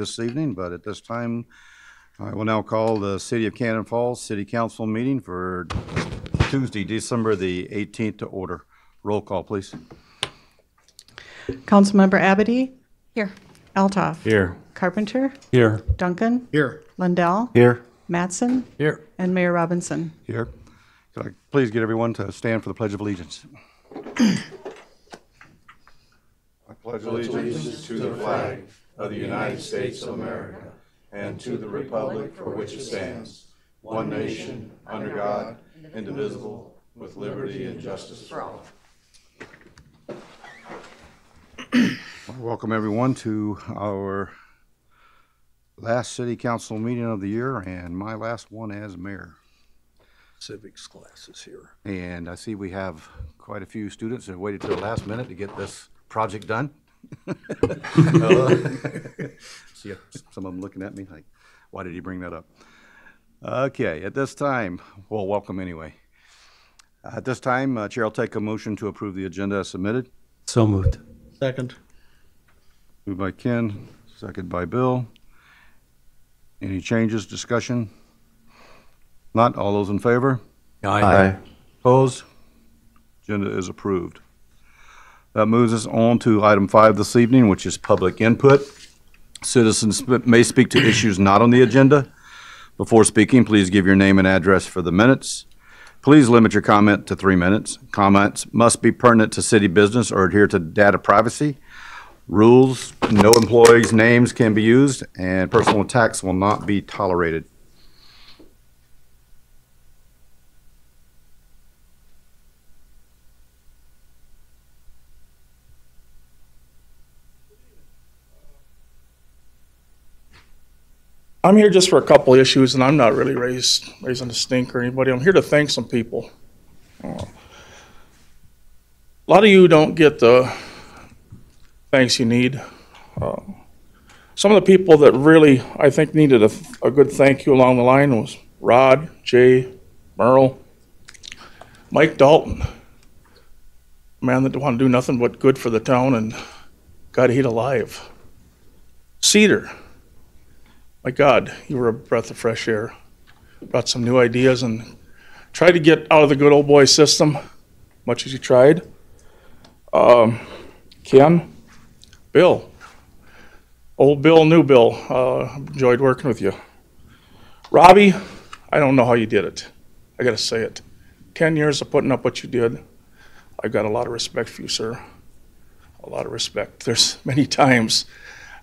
this evening, but at this time, I will now call the City of Cannon Falls City Council meeting for Tuesday, December the 18th to order. Roll call, please. Councilmember Abity? Here. Altoff? Here. Carpenter? Here. Duncan? Here. Lundell? Here. Mattson? Here. And Mayor Robinson. Here. Could I please get everyone to stand for the Pledge of Allegiance? I pledge allegiance to the flag of the United States of America and to the republic for which it stands, one nation, under God, indivisible, with liberty and justice for all. Welcome everyone to our last city council meeting of the year and my last one as mayor. Civics class is here. And I see we have quite a few students that waited till the last minute to get this project done. See some of them looking at me like, why did he bring that up? Okay, at this time, well, welcome anyway. At this time, Chair will take a motion to approve the agenda as submitted. So moved. Second. Moved by Ken, second by Bill. Any changes, discussion? Not, all those in favor? Aye. Opposed? Agenda is approved. That moves us on to item 5 this evening, which is public input. Citizens may speak to issues not on the agenda. Before speaking, please give your name and address for the minutes. Please limit your comment to 3 minutes. Comments must be pertinent to city business or adhere to data privacy rules. No employees' names can be used, and personal attacks will not be tolerated. I'm here just for a couple issues, and I'm not really raising a stink or anybody. I'm here to thank some people. A lot of you don't get the thanks you need. Some of the people that really, I think, needed a good thank you along the line was Rod, Jay, Merle, Mike Dalton, a man that didn't want to do nothing but good for the town, and God, he'd alive. Cedar. My God, you were a breath of fresh air. Brought some new ideas and tried to get out of the good old boy system, much as you tried. Ken, Bill, old Bill, new Bill, enjoyed working with you. Robbie, I don't know how you did it. I gotta say it. 10 years of putting up what you did. I've got a lot of respect for you, sir. A lot of respect. There's many times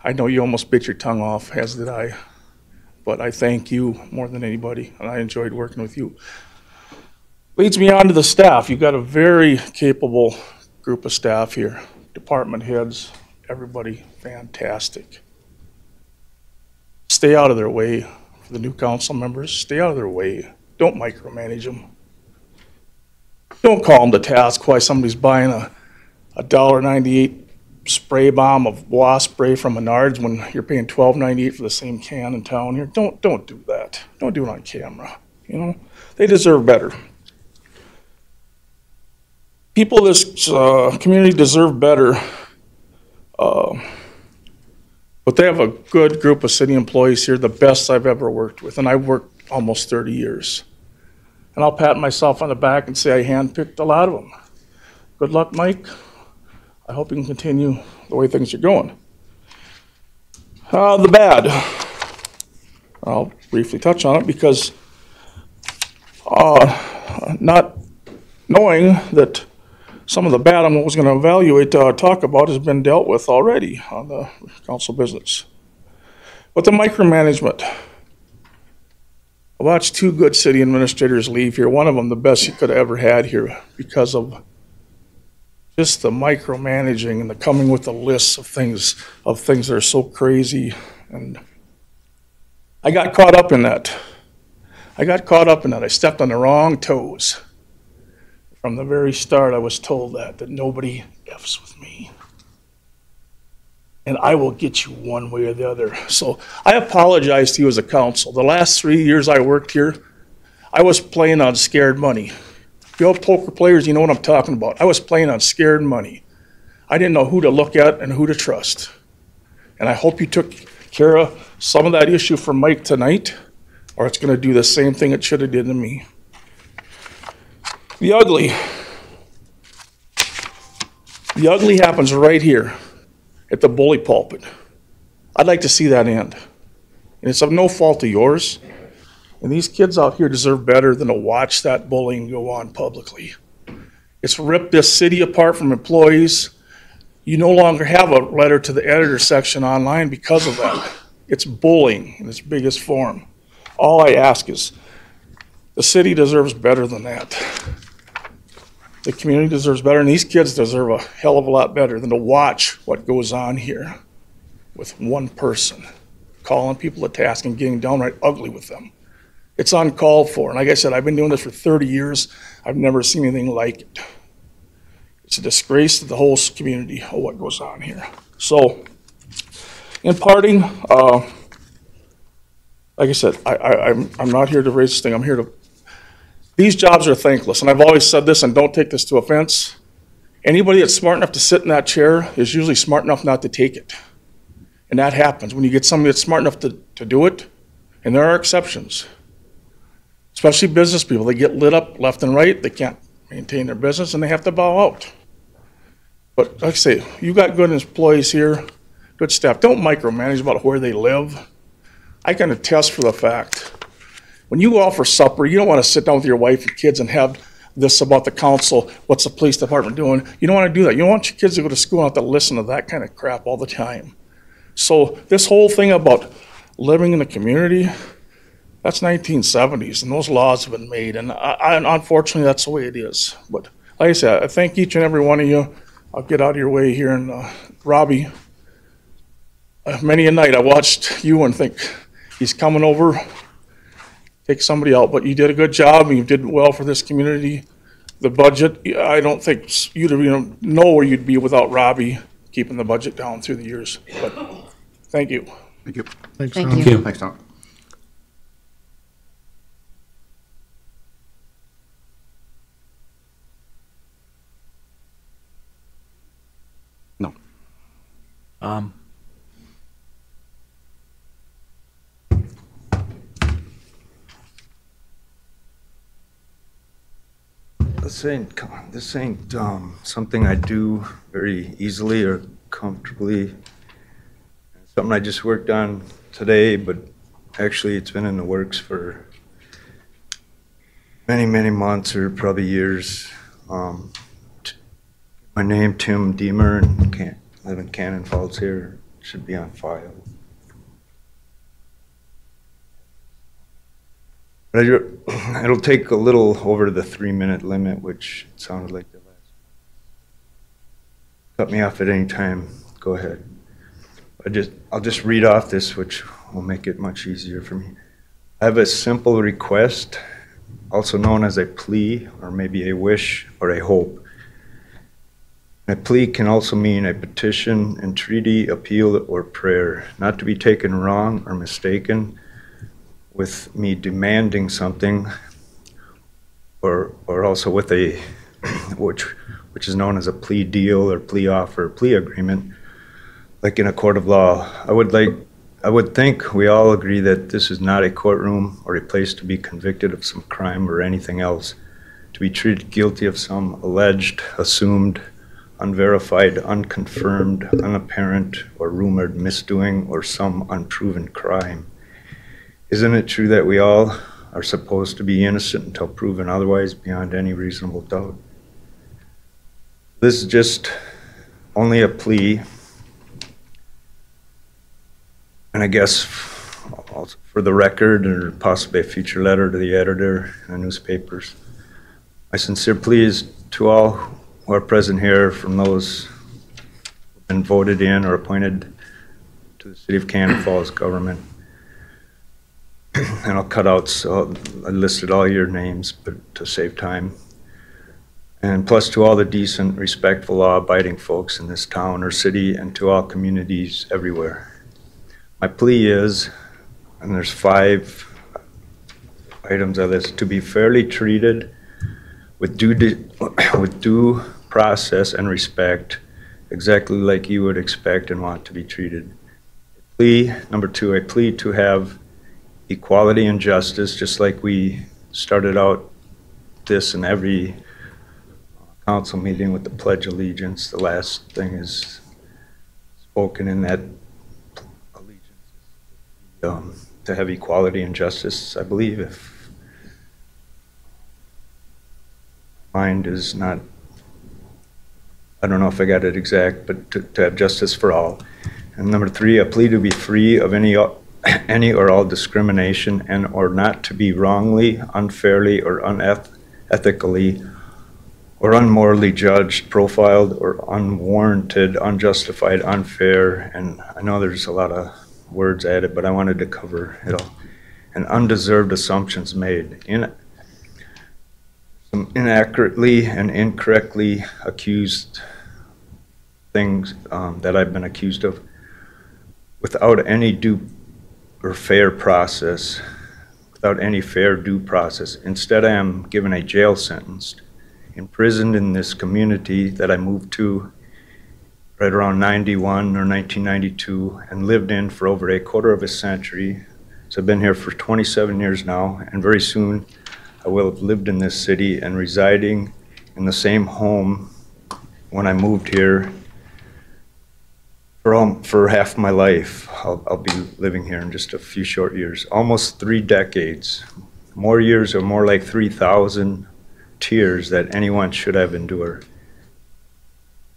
I know you almost bit your tongue off, as did I. But I thank you more than anybody, and I enjoyed working with you. Leads me on to the staff. You've got a very capable group of staff here. Department heads, everybody fantastic. Stay out of their way. For the new council members, stay out of their way. Don't micromanage them. Don't call them to task why somebody's buying a $1.98 spray bomb of wasp spray from Menards when you're paying $12.98 for the same can in town here. Don't do that. Don't do it on camera. You know, they deserve better. People in this community deserve better, but they have a good group of city employees here, the best I've ever worked with, and I've worked almost 30 years. And I'll pat myself on the back and say I handpicked a lot of them. Good luck, Mike. I hope you can continue the way things are going. The bad. I'll briefly touch on it because not knowing that some of the bad I was going to evaluate, talk about, has been dealt with already on the council business. But the micromanagement. I watched 2 good city administrators leave here. One of them the best you could have ever had here because of just the micromanaging and the coming with the lists of things that are so crazy. And I got caught up in that. I stepped on the wrong toes. From the very start, I was told that nobody F's with me. And I will get you one way or the other. So I apologize to you as a council. The last 3 years I worked here, I was playing on scared money. You old poker players, you know what I'm talking about. I was playing on scared money. I didn't know who to look at and who to trust. And I hope you took care of some of that issue for Mike tonight, or it's gonna do the same thing it should have did to me. The ugly. The ugly happens right here at the bully pulpit. I'd like to see that end. And it's of no fault of yours. And these kids out here deserve better than to watch that bullying go on publicly. It's ripped this city apart from employees. You no longer have a letter to the editor section online because of that. It's bullying in its biggest form. All I ask is, the city deserves better than that. The community deserves better, and these kids deserve a hell of a lot better than to watch what goes on here with one person, calling people to task and getting downright ugly with them. It's uncalled for, and like I said, I've been doing this for 30 years. I've never seen anything like it. It's a disgrace to the whole community of what goes on here. So, in parting, like I said, I'm not here to raise this thing. I'm here to. These jobs are thankless, and I've always said this, and don't take this to offense. Anybody that's smart enough to sit in that chair is usually smart enough not to take it. And that happens when you get somebody that's smart enough to do it, and there are exceptions. Especially business people, they get lit up left and right, they can't maintain their business, and they have to bow out. But like I say, you got good employees here, good staff. Don't micromanage about where they live. I can attest for the fact, when you go out for supper, you don't want to sit down with your wife and kids and have this about the council, what's the police department doing? You don't want to do that. You don't want your kids to go to school and have to listen to that kind of crap all the time. So this whole thing about living in the community, that's 1970s, and those laws have been made, and unfortunately, that's the way it is. But like I said, I thank each and every one of you. I'll get out of your way here, and Robbie, many a night I watched you and think, he's coming over, take somebody out, but you did a good job, and you did well for this community. The budget, I don't think you'd even know where you'd be without Robbie keeping the budget down through the years, but thank you. Thank you. Thanks, Thank Tom. you. Thanks, Tom. No. This ain't something I do very easily or comfortably. It's something I just worked on today, but actually it's been in the works for many, many months or probably years. My name, Tim Deemer, and live in Cannon Falls here. Should be on file. But it'll take a little over the 3-minute limit, which sounded like the last. Cut me off at any time. Go ahead. I'll just read off this, which will make it much easier for me. I have a simple request, also known as a plea, or maybe a wish or a hope. A plea can also mean a petition, entreaty, appeal, or prayer, not to be taken wrong or mistaken with me demanding something, or also with a which is known as a plea deal or plea offer, plea agreement, like in a court of law. I would think we all agree that this is not a courtroom or a place to be convicted of some crime or anything else, to be treated guilty of some alleged, assumed, unverified, unconfirmed, unapparent, or rumored misdoing or some unproven crime. Isn't it true that we all are supposed to be innocent until proven otherwise beyond any reasonable doubt? This is just only a plea, and I guess for the record, or possibly a future letter to the editor in the newspapers, my sincere plea is to all who are present here, from those who have been voted in or appointed to the City of Cannon Falls government. And I'll cut out, so I listed all your names, but to save time. And plus to all the decent, respectful, law-abiding folks in this town or city, and to all communities everywhere. My plea is, and there's 5 items of this, to be fairly treated with due process and respect, exactly like you would expect and want to be treated. Number 2, I plead to have equality and justice, just like we started out this in every council meeting with the Pledge of Allegiance. The last thing is spoken in that allegiance, to have equality and justice, I believe. If mind is not, I don't know if I got it exact, but to have justice for all. And number 3, I plead to be free of any or all discrimination and or not to be wrongly, unfairly, or unethically or unmorally judged, profiled, or unwarranted, unjustified, unfair, and I know there's a lot of words added, but I wanted to cover it all. And undeserved assumptions made. Some inaccurately and incorrectly accused things that I've been accused of without any due or fair process, without any fair due process. Instead, I am given a jail sentence, imprisoned in this community that I moved to right around 91 or 1992 and lived in for over a quarter of a century. So I've been here for 27 years now, and very soon I will have lived in this city and residing in the same home when I moved here for half my life. I'll be living here in just a few short years. Almost 3 decades. More years, or more like 3,000 tears that anyone should have endured.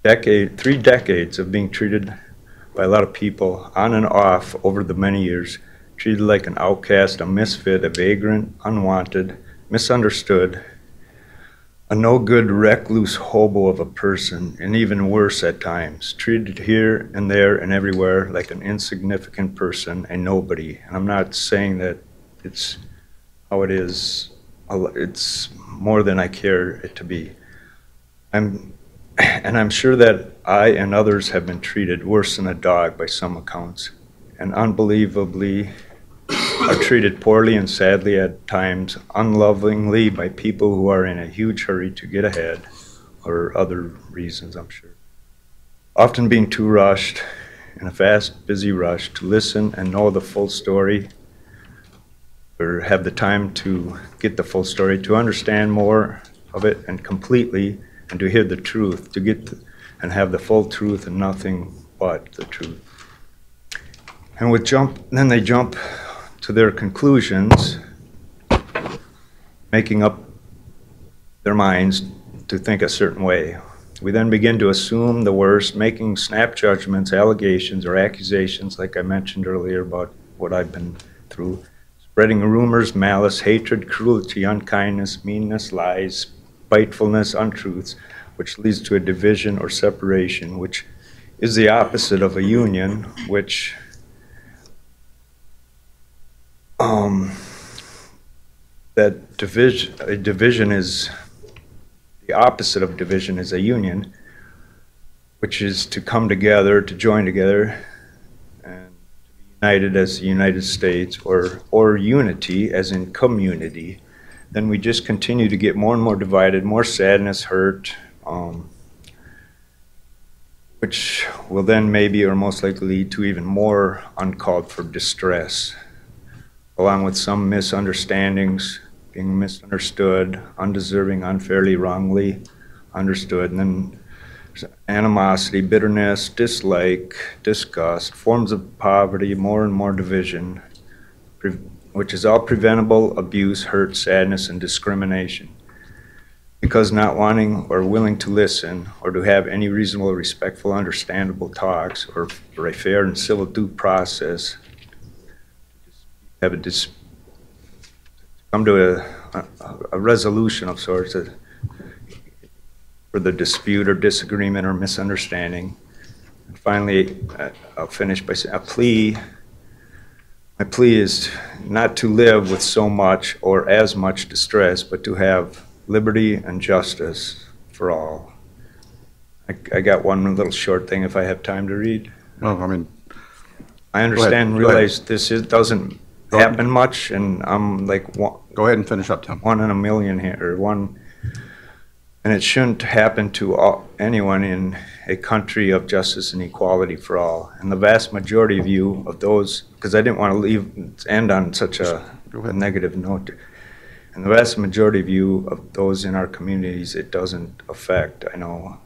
3 decades of being treated by a lot of people on and off over the many years, treated like an outcast, a misfit, a vagrant, unwanted, misunderstood, a no-good, recluse hobo of a person, and even worse at times, treated here and there and everywhere like an insignificant person, a nobody. And I'm not saying that it's how it is. It's more than I care it to be. I'm sure that I and others have been treated worse than a dog by some accounts, and unbelievably are treated poorly and sadly at times unlovingly by people who are in a huge hurry to get ahead, or other reasons, I'm sure. Often being too rushed, in a fast, busy rush, to listen and know the full story, or have the time to get the full story, to understand more of it and completely, and to hear the truth, to get and have the full truth and nothing but the truth. And then they jump to their conclusions, making up their minds to think a certain way. We then begin to assume the worst, making snap judgments, allegations, or accusations, like I mentioned earlier about what I've been through, spreading rumors, malice, hatred, cruelty, unkindness, meanness, lies, spitefulness, untruths, which leads to a division or separation, which is the opposite of a union, which a division is the opposite of division is a union, which is to come together, to join together, and to be united as the United States, or unity as in community. Then we just continue to get more and more divided, more sadness, hurt, which will then maybe or most likely lead to even more uncalled for distress, along with some misunderstandings, being misunderstood, undeserving, unfairly, wrongly understood, and then there's animosity, bitterness, dislike, disgust, forms of poverty, more and more division, which is all preventable abuse, hurt, sadness, and discrimination. Because not wanting or willing to listen or to have any reasonable, respectful, understandable talks or a fair and civil due process, come to a resolution of sorts for the dispute or disagreement or misunderstanding. And finally, I'll finish by saying my plea is not to live with so much or as much distress, but to have liberty and justice for all. I got one little short thing if I have time to read. No, I mean, I understand and realize doesn't happen much, and I'm like go ahead and finish up, Tim. 1 in a million here, or one. And it shouldn't happen to anyone in a country of justice and equality for all. And the vast majority of you, of those, because I didn't want to end on such a negative note, and the vast majority of you, of those in our communities, it doesn't affect, I know.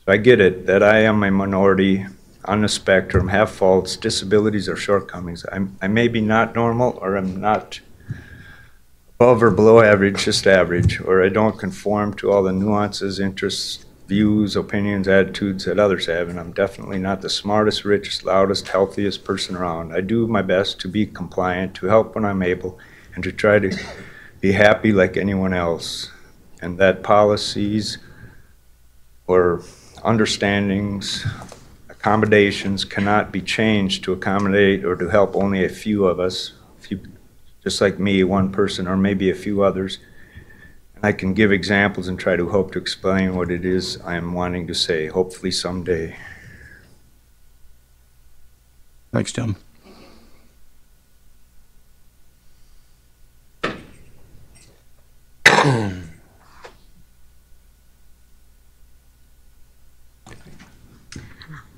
So I get it, that I am a minority on the spectrum, have faults, disabilities, or shortcomings. I may be not normal, or I'm not above or below average, just average, or I don't conform to all the nuances, interests, views, opinions, attitudes that others have, and I'm definitely not the smartest, richest, loudest, healthiest person around. I do my best to be compliant, to help when I'm able, and to try to be happy like anyone else. And that policies or understandings, accommodations cannot be changed to accommodate or to help only a few of us, just like me, one person, or maybe a few others. And I can give examples and try to hope to explain what it is I am wanting to say, hopefully someday. Thanks, Tim.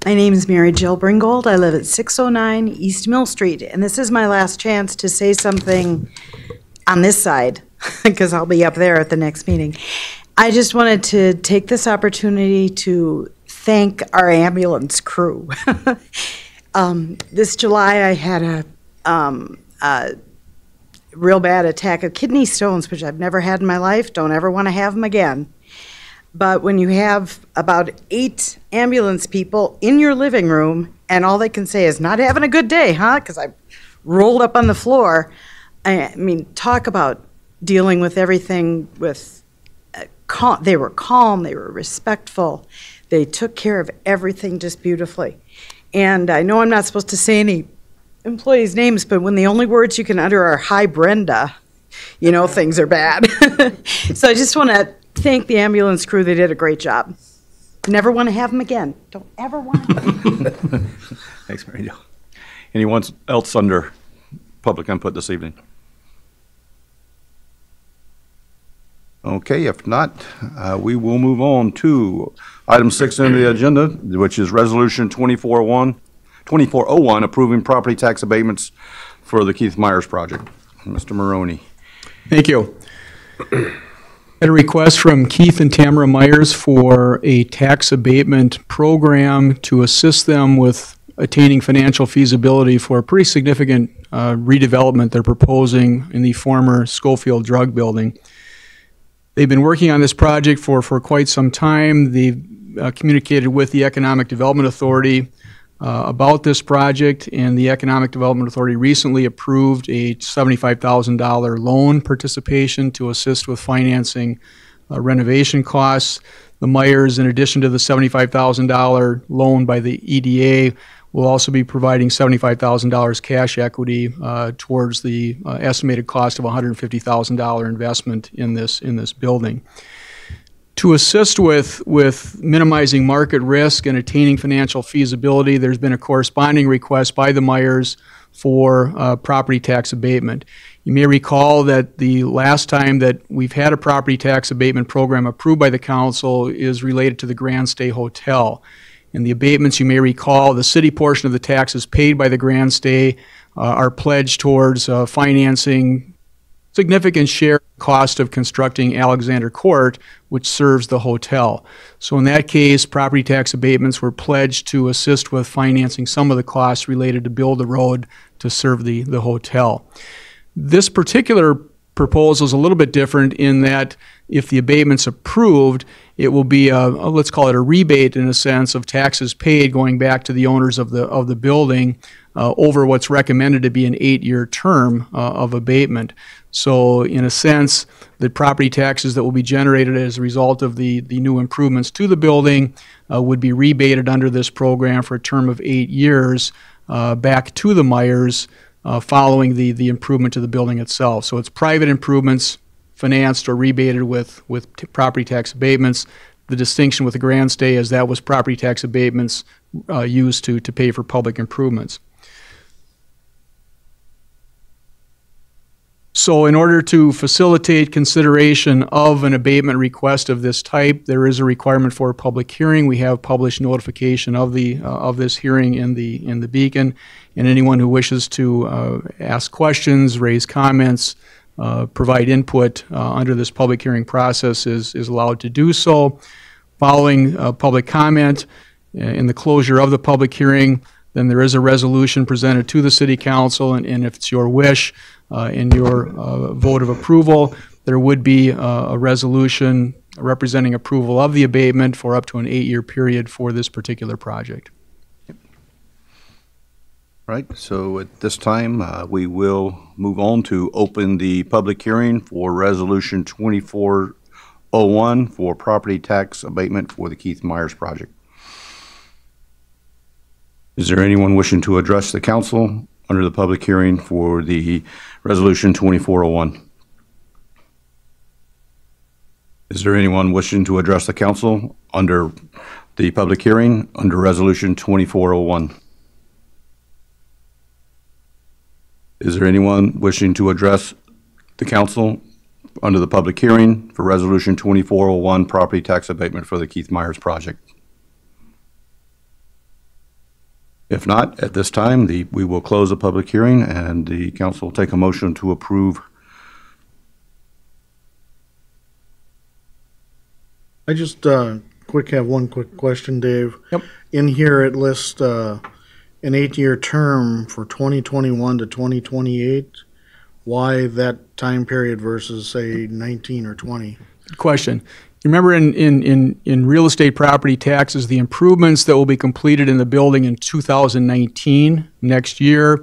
My name is Mary Jill Bringold. I live at 609 East Mill Street, and this is my last chance to say something on this side, because I'll be up there at the next meeting. I just wanted to take this opportunity to thank our ambulance crew. This July, I had a real bad attack of kidney stones, which I've never had in my life. Don't ever want to have them again. But when you have about 8 ambulance people in your living room and all they can say is, not having a good day, huh? Because I rolled up on the floor. I mean, talk about dealing with everything with they were calm, they were respectful, they took care of everything just beautifully. And I know I'm not supposed to say any employees' names, but when the only words you can utter are, "Hi, Brenda," you know things are bad. So I just want to thank the ambulance crew. They did a great job. Never want to have them again. Don't ever want to have them. Thanks, Mary Jo. Anyone else under public input this evening? Okay, if not, we will move on to item 6 on the agenda, which is Resolution 2401, approving property tax abatements for the Keith Myers project. Mr. Maroney. Thank you. Had a request from Keith and Tamara Myers for a tax abatement program to assist them with attaining financial feasibility for a pretty significant redevelopment they're proposing in the former Schofield Drug Building. They've been working on this project for quite some time. They've communicated with the Economic Development Authority about this project, and the Economic Development Authority recently approved a $75,000 loan participation to assist with financing renovation costs. The Myers, in addition to the $75,000 loan by the EDA, will also be providing $75,000 cash equity towards the estimated cost of $150,000 investment in this building. To assist with minimizing market risk and attaining financial feasibility, there's been a corresponding request by the Myers for property tax abatement. You may recall that the last time that we've had a property tax abatement program approved by the council is related to the Grand Stay Hotel. In the abatements, you may recall, the city portion of the taxes paid by the Grand Stay are pledged towards financing significant share cost of constructing Alexander Court, which serves the hotel. So in that case, property tax abatements were pledged to assist with financing some of the costs related to build the road to serve the hotel. This particular proposal is a little bit different in that if the abatement's approved, it will be let's call it a rebate in a sense of taxes paid going back to the owners of the building over what's recommended to be an 8-year term of abatement. So in a sense, the property taxes that will be generated as a result of the new improvements to the building would be rebated under this program for a term of 8 years back to the Myers following the improvement to the building itself. So it's private improvements financed or rebated with property tax abatements. The distinction with the Grand Stay is that was property tax abatements used to pay for public improvements. So So in order to facilitate consideration of an abatement request of this type, there is a requirement for a public hearing. We have published notification of this hearing in the Beacon, and anyone who wishes to ask questions, raise comments, provide input under this public hearing process is allowed to do so. Following public comment, in the closure of the public hearing, then there is a resolution presented to the City Council, and if it's your wish, in your vote of approval, there would be a resolution representing approval of the abatement for up to an 8-year period for this particular project. Right, so at this time, we will move on to open the public hearing for Resolution 2401 for property tax abatement for the Keith Myers project. Is there anyone wishing to address the council under the public hearing for the Resolution 2401? Is there anyone wishing to address the council under the public hearing under Resolution 2401? Is there anyone wishing to address the council under the public hearing for Resolution 2401 property tax abatement for the Keith Myers project? If not, at this time, we will close the public hearing and the council will take a motion to approve. I just have one quick question, Dave. Yep. In here, it lists an 8-year term for 2021 to 2028. Why that time period versus, say, 19 or 20? Good question. You remember in real estate property taxes, the improvements that will be completed in the building in 2019, next year,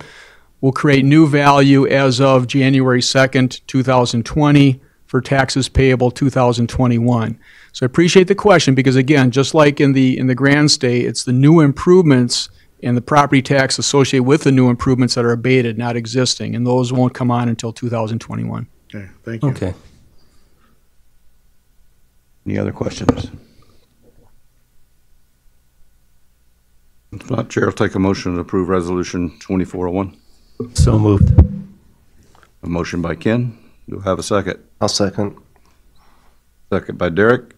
will create new value as of January 2nd, 2020 for taxes payable 2021. So I appreciate the question because, again, just like in the Grand State, it's the new improvements and the property tax associated with the new improvements that are abated, not existing, and those won't come on until 2021. Okay, thank you. Okay. Any other questions? If not, Chair will take a motion to approve Resolution 2401. So moved. A motion by Ken. Do I have a second? I'll second. Second by Derek.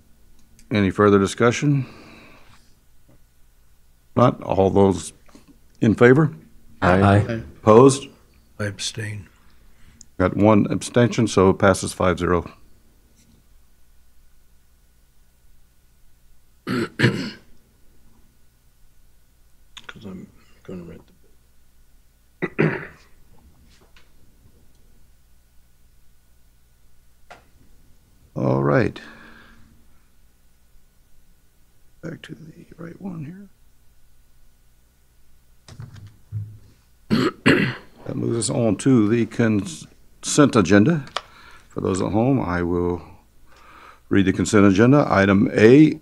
Any further discussion? Not all those in favor? Aye. Opposed? I abstain. Got one abstention, so it passes 5-0. Because I'm going to rent the. All right. Back to the right one here. That moves us on to the consent agenda. For those at home, I will read the consent agenda. Item A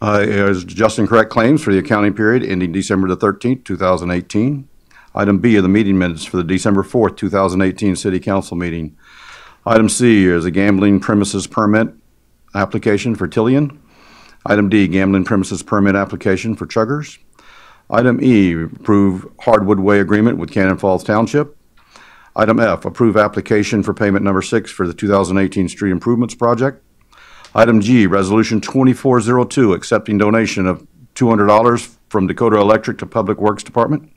is just and correct claims for the accounting period ending December the 13th, 2018. Item B are the meeting minutes for the December 4th, 2018 City Council meeting. Item C is a gambling premises permit application for Tillian. Item D, gambling premises permit application for Chuggers. Item E, approve Hardwood Way agreement with Cannon Falls Township. Item F, approve application for payment number 6 for the 2018 street improvements project. Item G, resolution 2402, accepting donation of $200 from Dakota Electric to Public Works Department.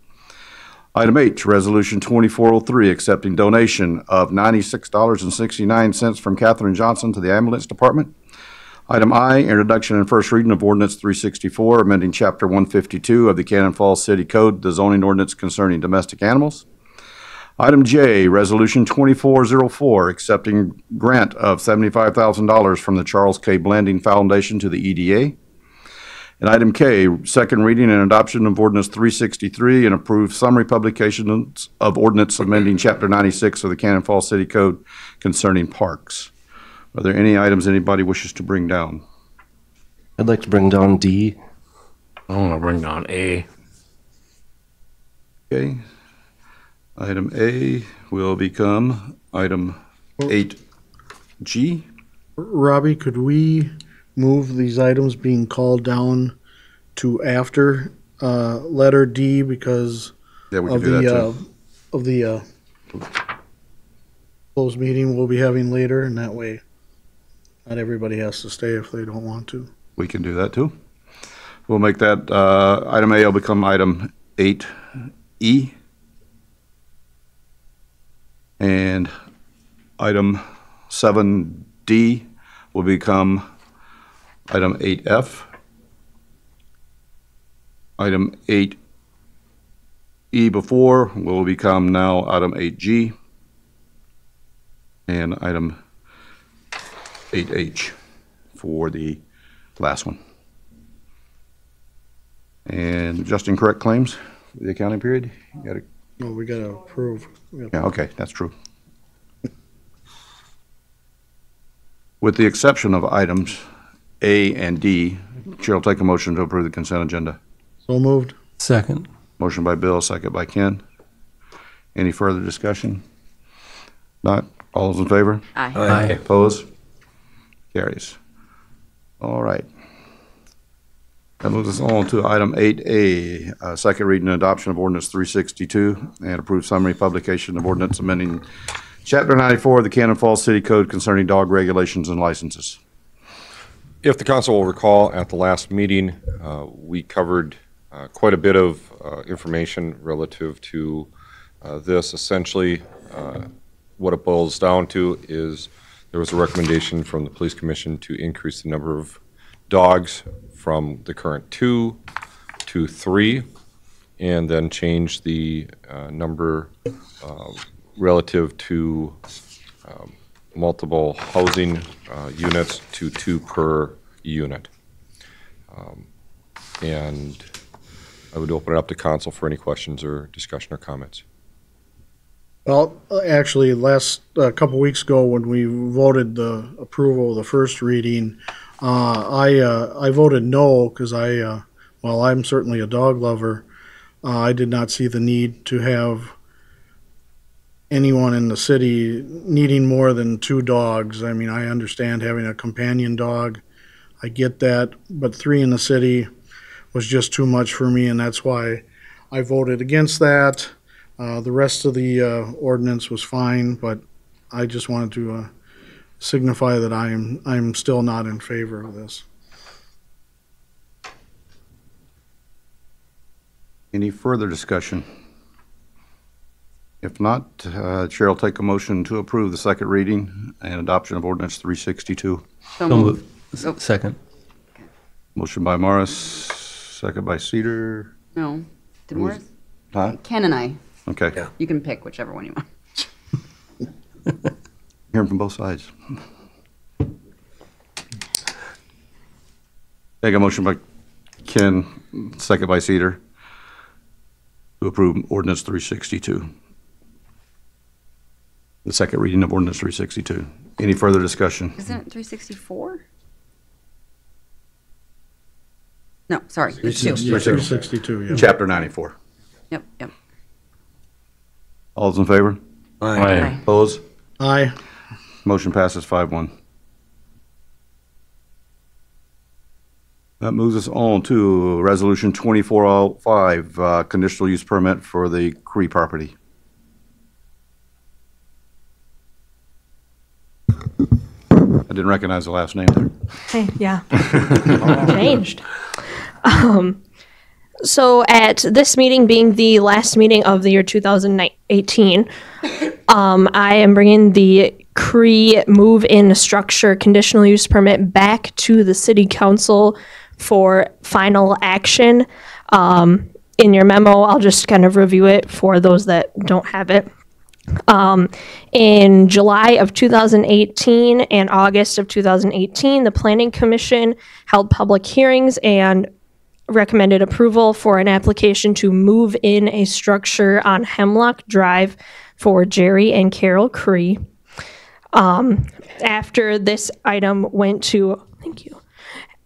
Item H, resolution 2403, accepting donation of $96.69 from Catherine Johnson to the ambulance department. Item I, introduction and first reading of ordinance 364, amending chapter 152 of the Cannon Falls City Code, the zoning ordinance concerning domestic animals. Item J, resolution 2404, accepting grant of $75,000 from the Charles K. Blanding Foundation to the EDA. And item K, second reading and adoption of ordinance 363 and approve summary publications of ordinance amending chapter 96 of the Cannon Falls City Code concerning parks. Are there any items anybody wishes to bring down? I'd like to bring down D. I want to bring down A. Okay. Item A will become item 8G. Robbie, could we move these items being called down to after letter D because Yeah, we can of do that the too. of the closed meeting we'll be having later, and that way not everybody has to stay if they don't want to. We can do that too. We'll make that, item A will become item 8E. And item 7D will become item 8F. Item 8E before will become now item 8G. And item 8H for the last one. And adjusting correct claims for the accounting period. You gotta, No, we gotta approve. yeah, okay, that's true. With the exception of items A and D, Chair will take a motion to approve the consent agenda. So moved. Second. Motion by Bill, second by Ken. Any further discussion? Not, all those in favor? Aye. Opposed? Carries. All right. That moves us on to item 8A, second reading and adoption of ordinance 362 and approved summary publication of ordinance amending Chapter 94 of the Cannon Falls City Code concerning dog regulations and licenses. If the council will recall, at the last meeting, we covered quite a bit of information relative to this. Essentially, what it boils down to is there was a recommendation from the Police Commission to increase the number of dogs from the current 2 to 3, and then change the number relative to multiple housing units to 2 per unit. And I would open it up to council for any questions or discussion or comments. Well, actually, a couple weeks ago when we voted the approval of the first reading, I voted no because while I'm certainly a dog lover, I did not see the need to have anyone in the city needing more than 2 dogs. I mean, I understand having a companion dog. I get that, but 3 in the city was just too much for me, and that's why I voted against that. The rest of the ordinance was fine, but I just wanted to signify that I'm still not in favor of this. Any further discussion? If not, Chair will take a motion to approve the second reading and adoption of ordinance 362. So moved. Second. Motion by Morris, second by Cedar. No. Did Morris? Huh? Ken and I. Okay. Yeah. You can pick whichever one you want. Hearing from both sides. Take a motion by Ken, second by Cedar, to approve ordinance 362. The second reading of ordinance 362. Any further discussion? Isn't it 364? No, sorry. It's 2. 362, yeah. Chapter 94. Yep, yep. All those in favor? Aye. Opposed? Aye. Motion passes 5-1. That moves us on to Resolution 2405, conditional use permit for the Cree property. I didn't recognize the last name there. Hey, yeah. Changed. So at this meeting being the last meeting of the year 2018, I am bringing the Cree move-in structure conditional use permit back to the city council for final action. In your memo, I'll just kind of review it for those that don't have it. In July of 2018 and August of 2018, the Planning Commission held public hearings and recommended approval for an application to move in a structure on Hemlock Drive for Jerry and Carol Cree. After this item went to,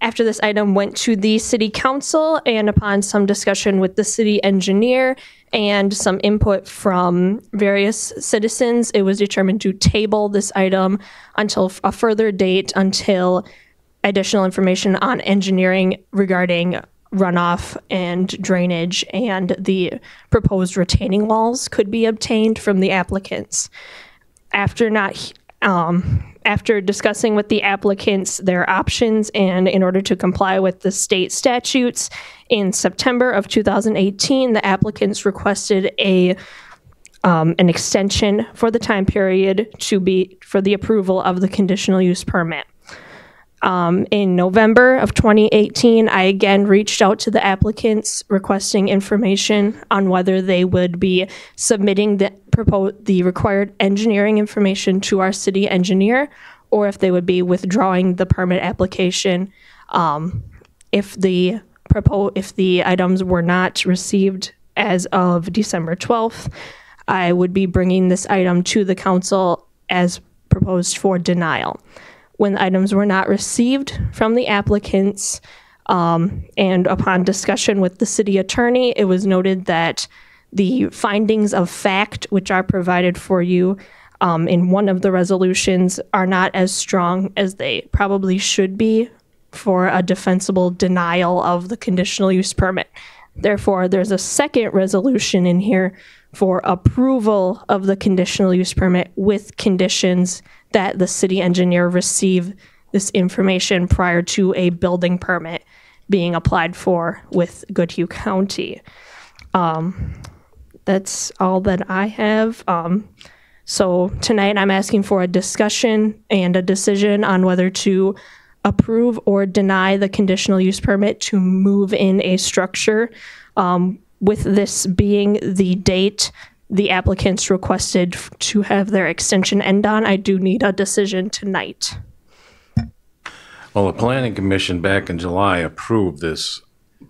After this item went to the city council and upon some discussion with the city engineer and some input from various citizens, it was determined to table this item until a further date, until additional information on engineering regarding runoff and drainage and the proposed retaining walls could be obtained from the applicants. after discussing with the applicants their options and in order to comply with the state statutes, in September of 2018, the applicants requested an extension for the time period for the approval of the conditional use permit. In November of 2018, I again reached out to the applicants requesting information on whether they would be submitting the required engineering information to our city engineer, or if they would be withdrawing the permit application if the items were not received as of December 12th. I would be bringing this item to the council as proposed for denial. When the items were not received from the applicants, and upon discussion with the city attorney, it was noted that the findings of fact, which are provided for you in one of the resolutions, are not as strong as they probably should be for a defensible denial of the conditional use permit. Therefore, there's a second resolution in here for approval of the conditional use permit with conditions that the city engineer receive this information prior to a building permit being applied for with Goodhue County. That's all that I have. So tonight I'm asking for a discussion and a decision on whether to approve or deny the conditional use permit to move in a structure. With this being the date the applicants requested to have their extension end on, I do need a decision tonight. Well, the planning commission back in July approved this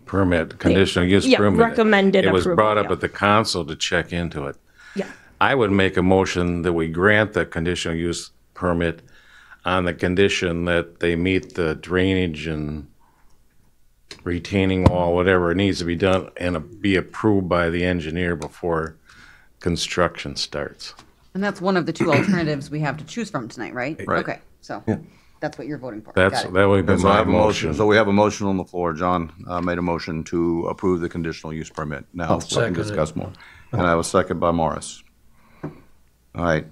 permit, conditional use permit. Recommended It was approval, brought up yeah. at the council to check into it. Yeah. I would make a motion that we grant the conditional use permit on the condition that they meet the drainage and retaining wall, whatever needs to be done, and be approved by the engineer before construction starts. And that's one of the two alternatives we have to choose from tonight, right? Right. Okay, so that's what you're voting for. That Got it. would be So I my have a motion. So we have a motion on the floor. John made a motion to approve the conditional use permit. Now, I'll we can second it. discuss more. And I have a second by Morris. All right.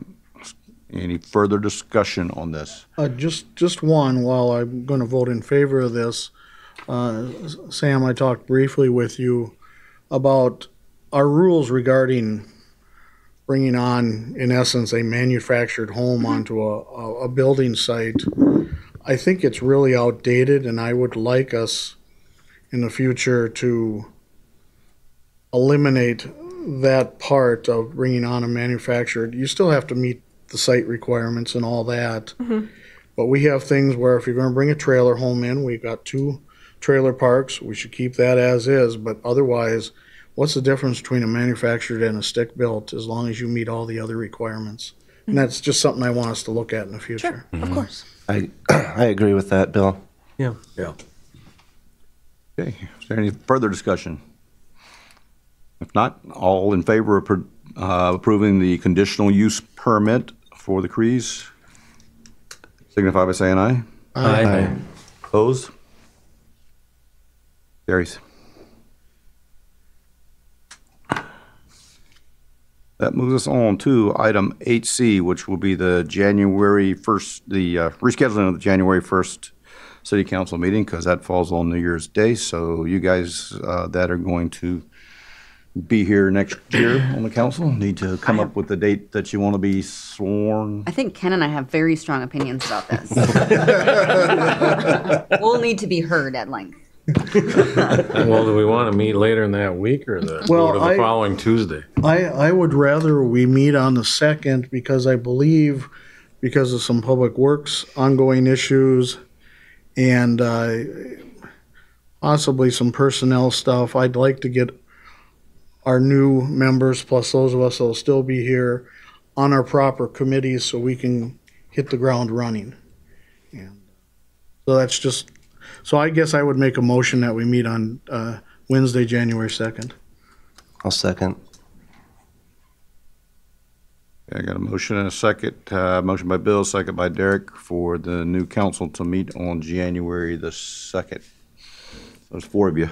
Any further discussion on this? Just one, while I'm going to vote in favor of this. Sam, I talked briefly with you about our rules regarding bringing on, in essence, a manufactured home onto a building site. I think it's really outdated, and I would like us in the future to eliminate that part of bringing on a manufactured. You still have to meet the site requirements and all that. But we have things where if you're going to bring a trailer home in, we've got 2 trailer parks. We should keep that as is, but otherwise, what's the difference between a manufactured and a stick-built as long as you meet all the other requirements? And that's just something I want us to look at in the future. Sure, of course. I agree with that, Bill. Yeah. Okay. Is there any further discussion? If not, all in favor of approving the conditional use permit for the Crees, signify by saying aye. Aye. Opposed? Carries. That moves us on to item 8C, which will be the January 1st, the rescheduling of the January 1st City Council meeting, because that falls on New Year's Day. So you guys that are going to be here next year on the council need to come up with the date that you want to be sworn. I think Ken and I have very strong opinions about this. We'll need to be heard at length. Well, do we want to meet later in that week or the following Tuesday? I would rather we meet on the 2nd because I believe because of some public works ongoing issues and possibly some personnel stuff, I'd like to get our new members, plus those of us that will still be here, on our proper committees so we can hit the ground running. And so that's just, so I guess I would make a motion that we meet on Wednesday, January 2nd. I'll second. I got a motion and a second. Motion by Bill, second by Derek for the new council to meet on January the 2nd. There's 4 of you.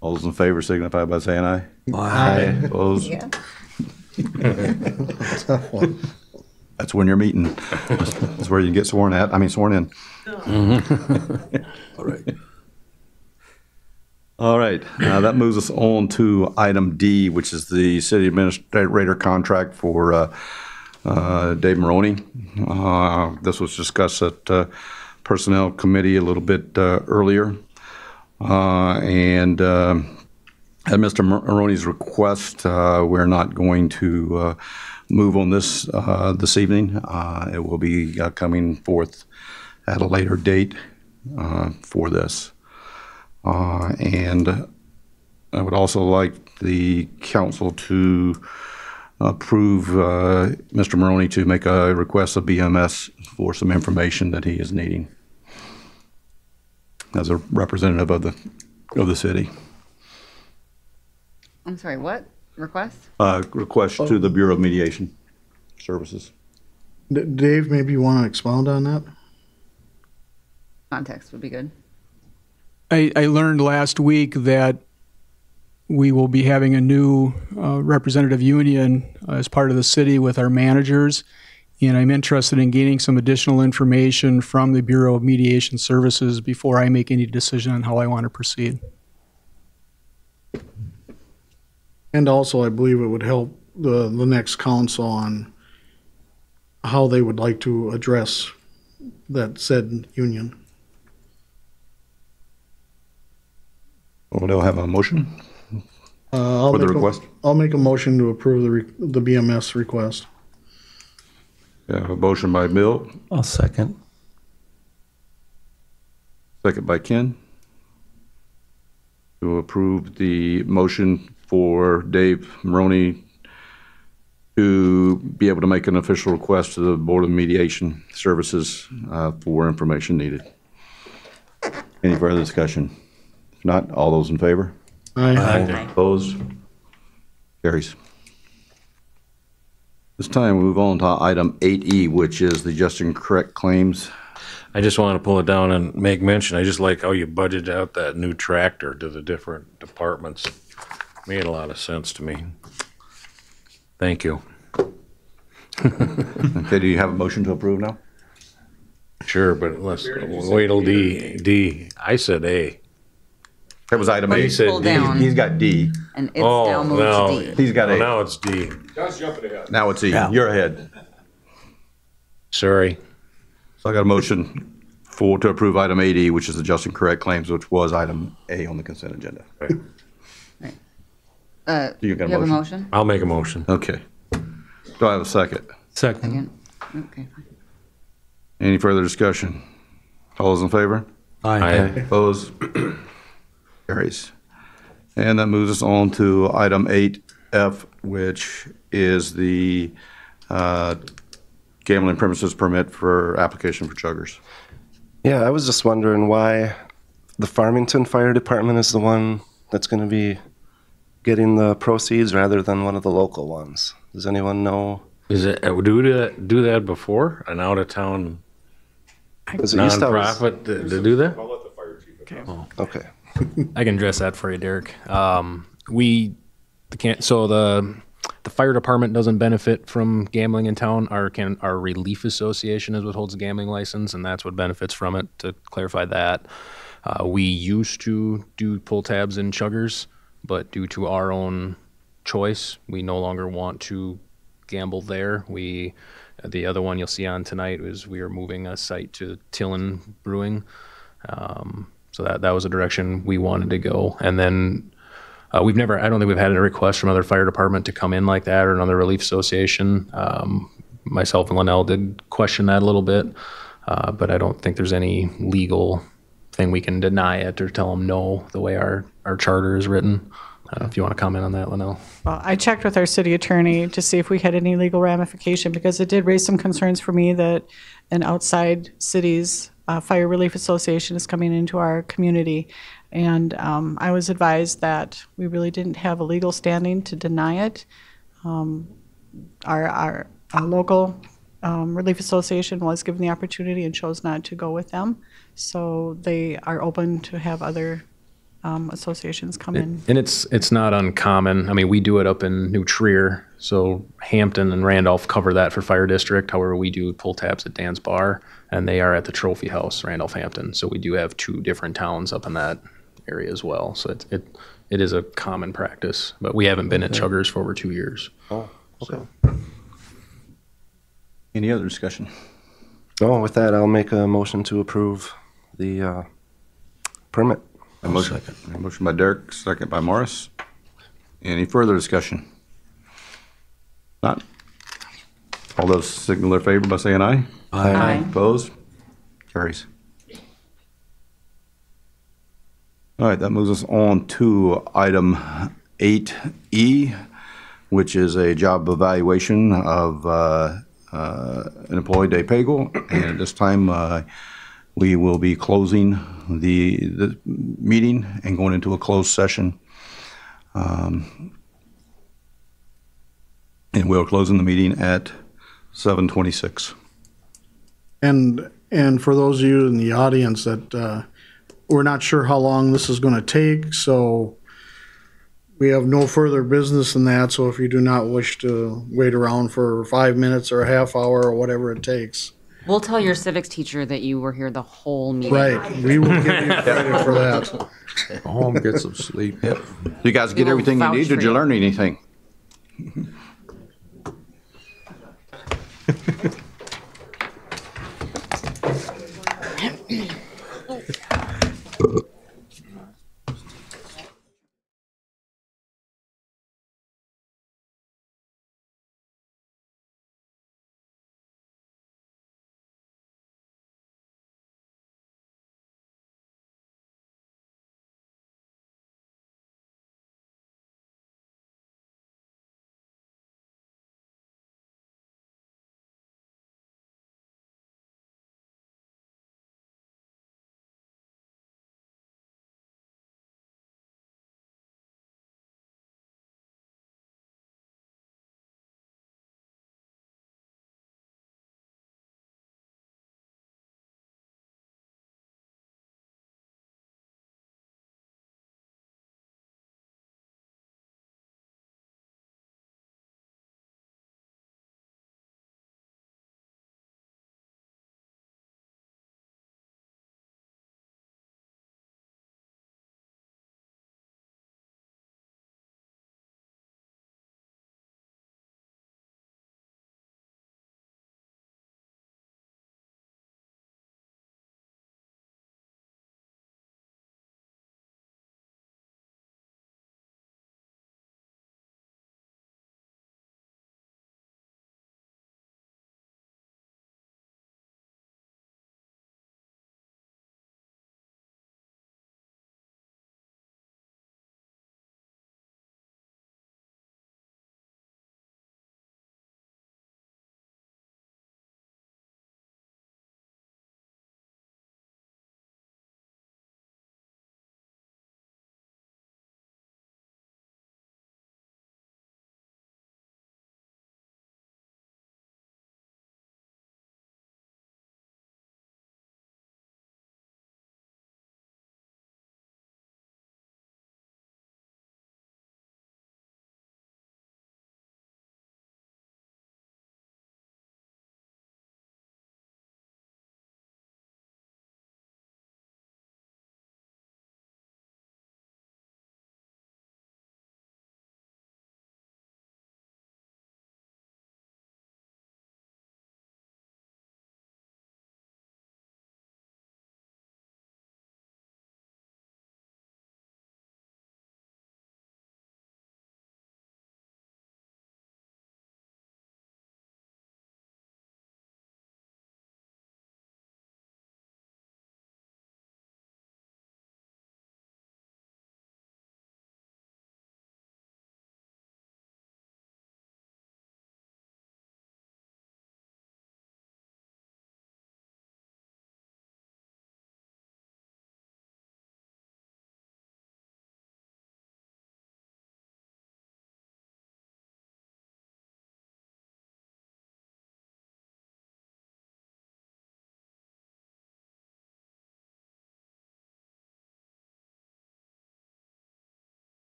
All those in favor signify by saying aye. Aye. Opposed? Yeah. That's when you're meeting. That's where you get sworn in. All right. All right, that moves us on to item D, which is the city administrator contract for Dave Maroney. This was discussed at Personnel Committee a little bit earlier. And at Mr. Maroney's request, we're not going to move on this this evening. It will be coming forth at a later date for this. And I would also like the council to approve Mr. Maroney to make a request of BMS for some information that he is needing as a representative of the city. I'm sorry, what? Request? Request to the Bureau of Mediation Services. Dave, maybe you want to expound on that? Context would be good. I learned last week that we will be having a new representative union as part of the city with our managers, and I'm interested in gaining some additional information from the Bureau of Mediation Services before I make any decision on how I want to proceed. And also, I believe it would help the next council on how they would like to address that said union. Well, they'll have a motion I'll for the make request. I'll make a motion to approve the BMS request. Yeah, a motion by Bill, I'll second. second by Ken, to approve the motion for Dave Maroney to be able to make an official request to the Board of Mediation Services for information needed. Any further discussion? If not, all those in favor? Aye. Opposed? Carries. This time, we move on to item 8E, which is the just and correct claims. I just want to pull it down and make mention, I just like how you budgeted out that new tractor to the different departments. Made a lot of sense to me. Thank you. Okay, do you have a motion to approve now? Sure, but let's wait till D. I said A. That was item But A. you said D. down. He's got D. And it's now moved to D. He's got Well, A. now it's D. Now it's E. You're ahead. Sorry. So I got a motion to approve item 8E, which is the just and correct claims, which was item A on the consent agenda. You got a You have a motion? motion? I'll make a motion. Okay. Do I have a second? Second. Second. Okay, fine. Any further discussion? All those in favor? Aye. Opposed? Carries. And that moves us on to item 8F, which is the gambling premises permit for application for chuggers. Yeah, I was just wondering why the Farmington Fire Department is the one that's going to be getting the proceeds rather than one of the local ones. Does anyone know? Is it, do that before? An out-of-town Was it used to always- nonprofit to do that? Okay. I can address that for you, Derek. The fire department doesn't benefit from gambling in town. Our relief association is what holds the gambling license, and that's what benefits from it. To clarify that, we used to do pull tabs in chuggers, but due to our own choice, we no longer want to gamble there. The other one you'll see on tonight is we are moving a site to Tillin Brewing. So that was a direction we wanted to go. And then I don't think we've had a request from another fire department to come in like that or another relief association. Myself and Linnell did question that a little bit, but I don't think there's any legal thing we can deny it or tell them no the way our charter is written. If you want to comment on that, Linnell. Well, I checked with our city attorney to see if we had any legal ramification because it did raise some concerns for me that an outside city's fire relief association is coming into our community. And I was advised that we really didn't have a legal standing to deny it. Our local relief association was given the opportunity and chose not to go with them. So they are open to have other associations come in. And it's not uncommon. I mean, we do it up in New Trier, so Hampton and Randolph cover that for fire district. However, we do pull tabs at Dan's Bar, and they are at the Trophy House, Randolph Hampton. So we do have 2 different towns up in that area as well. So it is a common practice, but we haven't been at Chuggers for over 2 years. Oh, okay. Any other discussion? Oh, with that, I'll make a motion to approve the permit. A motion by Derek, second by Morris. Any further discussion? Not? All those signal their favor by saying aye. Aye. Opposed? Carries. All right, that moves us on to item 8E, which is a job evaluation of an employee, Dave Pagel. And at this time, we will be closing the meeting and going into a closed session. And we're closing the meeting at 7:26. And for those of you in the audience that we're not sure how long this is going to take, so we have no further business than that. So if you do not wish to wait around for 5 minutes or a half hour or whatever it takes. We'll tell your civics teacher that you were here the whole meeting. Right, we will give you credit for that. Go home, get some sleep. Yep. You guys get will everything you vouch need? for Did you you. learn anything?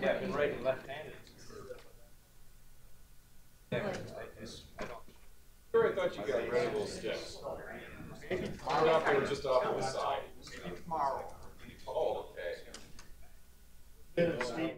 Yeah, I've been writing left-handed. Sure, I thought you got rid of those sticks. Tomorrow up there just off to the side. Tomorrow. Oh, okay.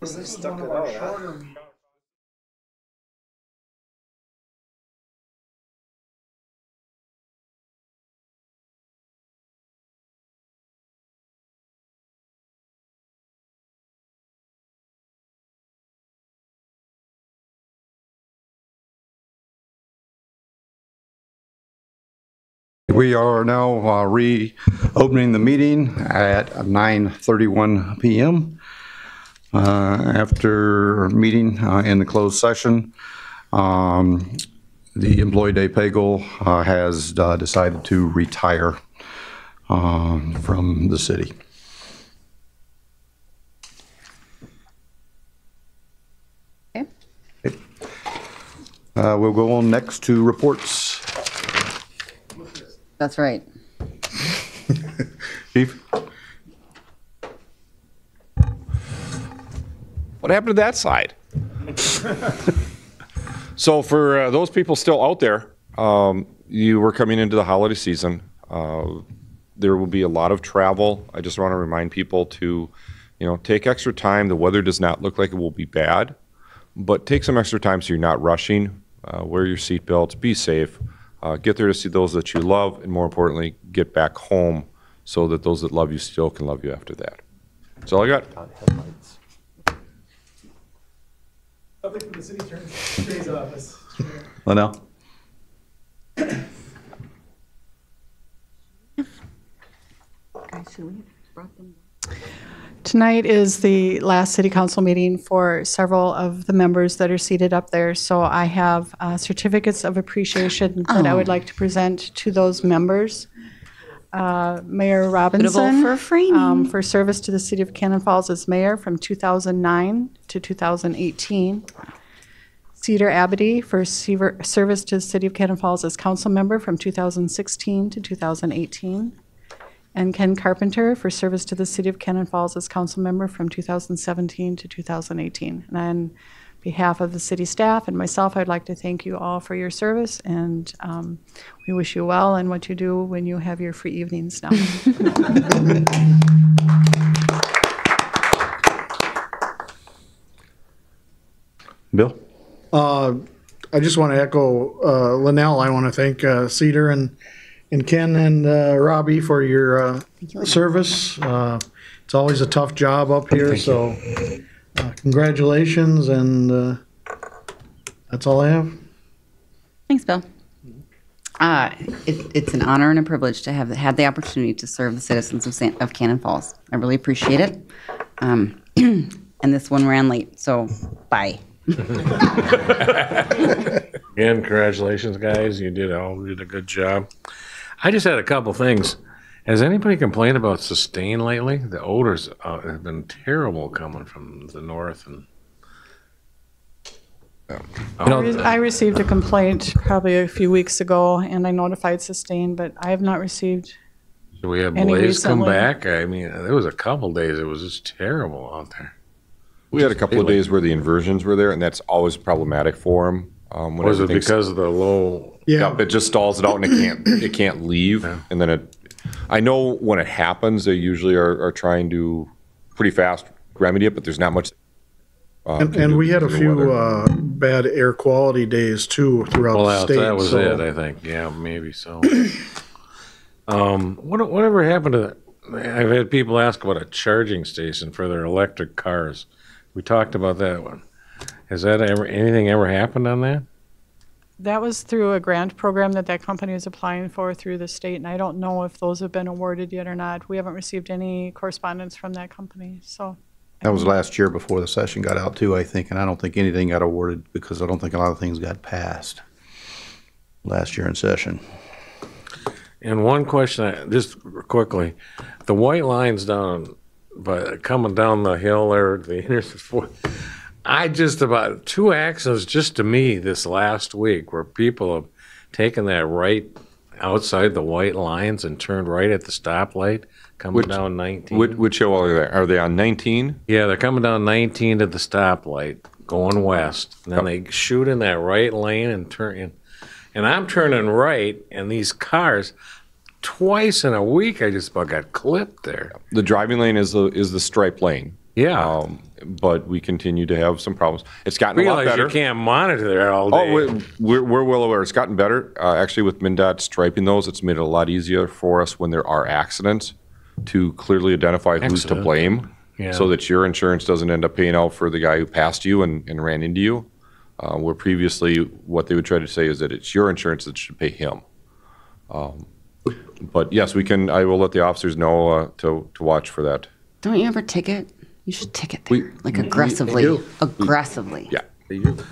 We are now reopening the meeting at 9:31 p.m. After meeting in the closed session, the Employee Day Pagel has decided to retire from the city. Okay. We'll go on next to reports. That's right. Chief? What happened to that slide? So for those people still out there, you were coming into the holiday season. There will be a lot of travel. I just want to remind people to, take extra time. The weather does not look like it will be bad, but take some extra time so you're not rushing. Wear your seatbelts. Be safe. Get there to see those that you love, and more importantly, get back home so that those that love you still can love you after that. That's all I got. Nothing from the city attorney's office. Linnell? Tonight is the last city council meeting for several of the members that are seated up there. So I have certificates of appreciation that I would like to present to those members. Mayor Robinson for framing. for service to the city of Cannon Falls as mayor from 2009 to 2018. Cedar Abady for service to the city of Cannon Falls as council member from 2016 to 2018. And Ken Carpenter for service to the city of Cannon Falls as council member from 2017 to 2018. And on behalf of the city staff and myself, I'd like to thank you all for your service, and we wish you well in what you do when you have your free evenings now. Bill? I just want to echo Linnell. I want to thank Cedar and Ken and Robbie for your service. It's always a tough job up here, so congratulations, and that's all I have. Thanks, Bill. It's an honor and a privilege to have had the opportunity to serve the citizens of Cannon Falls. I really appreciate it. And this one ran late, so bye. Again, congratulations, guys. You did a good job. I just had a couple things. Has anybody complained about Sustain lately? The odors have been terrible coming from the north. And I received a complaint probably a few weeks ago, and I notified Sustain, but I have not received so we had any Blaze come recently. back. I mean, there was a couple days it was just terrible out there. We had a couple of days where the inversions were there, and that's always problematic for them. Was it because of the low? Yeah. It just stalls it out and it can't leave. Yeah. And then I know when it happens, they usually are trying to pretty fast remedy it, but there's not much. And we had a few bad air quality days too throughout the state. That was it, I think. Yeah, maybe so. Whatever happened to? I've had people ask about a charging station for their electric cars. We talked about that one. Has that anything ever happened on that? That was through a grant program that company is applying for through the state, and I don't know if those have been awarded yet or not. We haven't received any correspondence from that company, so. That was last year before the session got out too, I think, and I don't think anything got awarded because I don't think a lot of things got passed last year in session. And one question, just quickly, the white lines coming down the hill there, the intersection. I just about 2 accidents just to me this last week where people have taken that right outside the white lines and turned right at the stoplight coming down 19. Which hill are they? Are they on 19? Yeah, they're coming down 19 to the stoplight going west. And then they shoot in that right lane and turn in. And I'm turning right, and these cars, twice in a week, I just about got clipped there. The driving lane is the striped lane. Yeah. but we continue to have some problems. It's gotten a lot Realize better. you can't monitor there all day. Oh, we're well aware. It's gotten better. Actually, with MnDOT striping those, it's made it a lot easier for us when there are accidents to clearly identify who's to blame, so that your insurance doesn't end up paying out for the guy who passed you and ran into you. Where previously, what they would try to say is that it's your insurance that should pay him. But yes, we can. I will let the officers know to watch for that. Don't you ever ticket? You should ticket there, aggressively. Aggressively. Yeah. Good.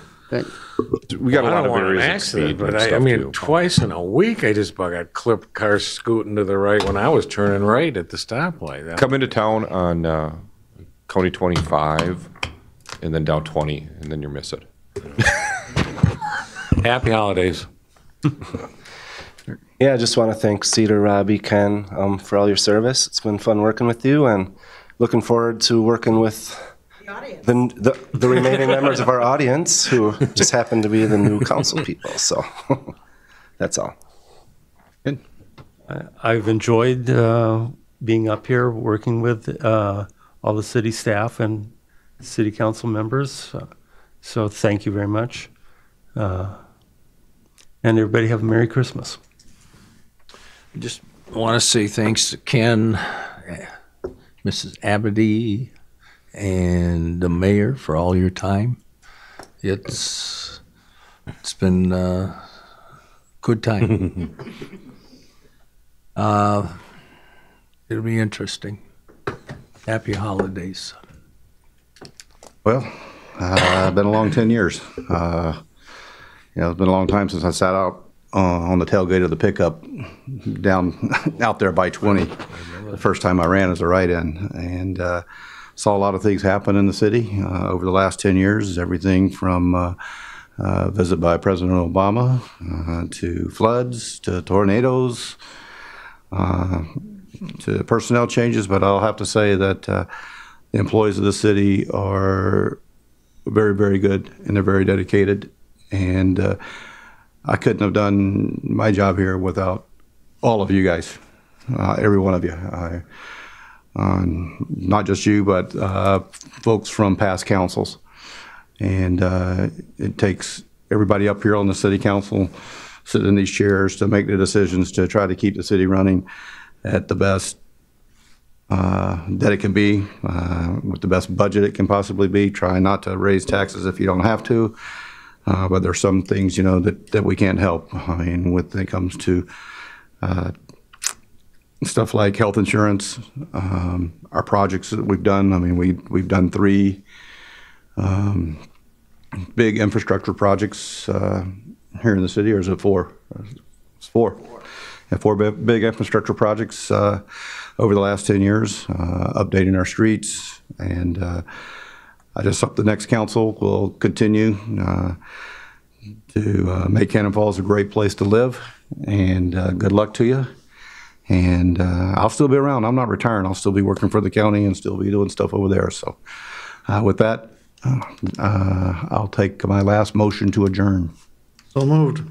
We got a lot of an areas of accident, speed, but and I stuff, mean, too. twice in a week, I just got clipped cars scooting to the right when I was turning right at the stoplight. Come into town on County 25, and then down 20, and then you'll miss it. Happy holidays. Yeah, I just want to thank Cedar, Robbie, Ken, for all your service. It's been fun working with you, and looking forward to working with the remaining members of our audience who just happen to be the new council people. So that's all. Good. I've enjoyed being up here working with all the city staff and city council members. So thank you very much. And everybody have a Merry Christmas. I just want to say thanks to Ken, Mrs. Abady, and the mayor for all your time. It's been a good time. It'll be interesting. Happy holidays. Well, been a long 10 years. It's been a long time since I sat out on the tailgate of the pickup down out there by 20. The first time I ran as a write-in, and saw a lot of things happen in the city over the last 10 years. Everything from visit by President Obama to floods to tornadoes to personnel changes. But I'll have to say that the employees of the city are very, very good, and they're very dedicated. And I couldn't have done my job here without all of you guys, every one of you. Not just you, but folks from past councils. And it takes everybody up here on the city council sitting in these chairs to make the decisions to try to keep the city running at the best that it can be, with the best budget it can possibly be. Try not to raise taxes if you don't have to. But there's some things, that we can't help. I mean, when it comes to stuff like health insurance, our projects that we've done. I mean, we've done 3 big infrastructure projects here in the city, or is it 4? It's 4. Yeah, 4 big infrastructure projects over the last 10 years, updating our streets, and I just hope the next council will continue to make Cannon Falls a great place to live, and good luck to you. And I'll still be around. I'm not retiring. I'll still be working for the county and still be doing stuff over there. So with that, I'll take my last motion to adjourn. So moved.